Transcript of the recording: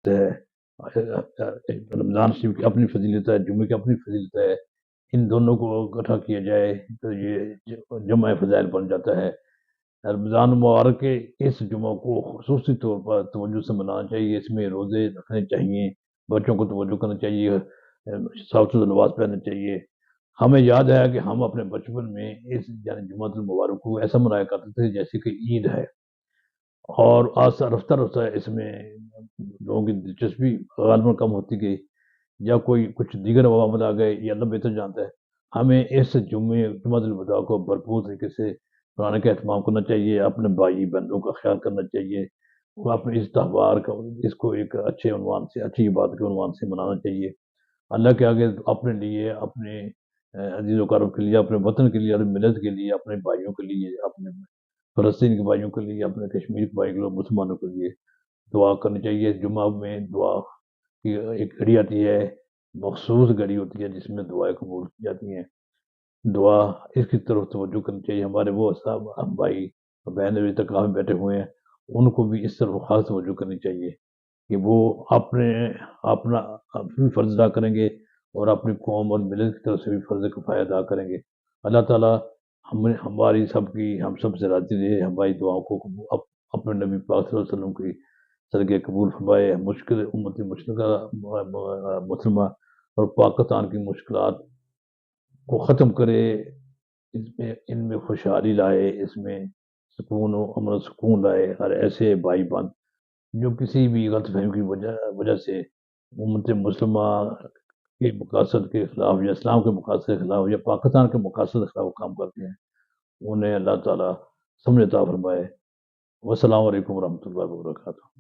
ہے، رمضان شریف کی اپنی فضیلت ہے، جمعے کی اپنی فضیلت ہے، ان دونوں کو اکٹھا کیا جائے تو یہ جمع فضائل بن جاتا ہے۔ رمضان مبارک کے اس جمعہ کو خصوصی طور پر توجہ سے منانا چاہیے، اس میں روزے رکھنے چاہیے، بچوں کو توجہ کرنا چاہیے، صاف ستھرا لباس پہننا چاہیے۔ ہمیں یاد ہے کہ ہم اپنے بچپن میں اس یعنی جمعۃ المبارک کو ایسا منایا کرتے تھے جیسے کہ عید ہے، اور آج رفتہ رفتہ اس میں لوگوں کی دلچسپی غالباً کم ہوتی گئی، یا کوئی کچھ دیگر عوامل آ گئے، یا اللہ بہتر جانتا ہے۔ ہمیں اس جمعۃ الوداع کو بھرپور طریقے سے منانے کا اہتمام کرنا چاہیے، اپنے بھائی بہنوں کا خیال کرنا چاہیے، وہ اپنے اس تہوار کا اس کو ایک اچھے عنوان سے، اچھی عبادت کے عنوان سے منانا چاہیے۔ اللہ کے آگے اپنے لیے، اپنے عزیز و کرب کے لیے، اپنے وطن کے لیے، اپنے ملت کے لیے، اپنے بھائیوں کے لیے، اپنے فلسطین کے بھائیوں کے لیے، اپنے کشمیر کے بھائیوں کے لیے، مسلمانوں کے لیے دعا کرنی چاہیے۔ جمعہ میں دعا کی ایک گھڑی آتی ہے، مخصوص گھڑی ہوتی ہے جس میں دعائیں قبول کی جاتی ہیں۔ دعا اس کی طرف توجہ کرنی چاہیے۔ ہمارے وہ صاحب ہم بھائی اور بہن ابھی تک کافی بیٹھے ہوئے ہیں، ان کو بھی اس طرف خاص توجہ کرنی چاہیے کہ وہ اپنے اپنا بھی فرض ادا کریں گے، اور اپنی قوم اور ملت کی طرف سے بھی فرض کفایہ ادا کریں گے۔ اللہ تعالیٰ ہماری سب کی، ہم سب سے راضی رہے، ہماری دعاؤں کو اپنے نبی پاک صلی اللہ علیہ وسلم کی صدقے قبول فرمائے، مشکل امت مشکلہ مسلمہ اور پاکستان کی مشکلات کو ختم کرے، ان میں خوشحالی لائے، اس میں سکون و امن و سکون لائے، اور ایسے بھائی بہن جو کسی بھی غلط فہمی کی وجہ سے امت مسلمہ کے مقاصد کے خلاف، یا اسلام کے مقاصد کے خلاف، یا پاکستان کے مقاصد کے خلاف کام کرتے ہیں، انہیں اللہ تعالیٰ سمجھ عطا فرمائے۔ والسلام علیکم ورحمۃ اللہ وبرکاتہ۔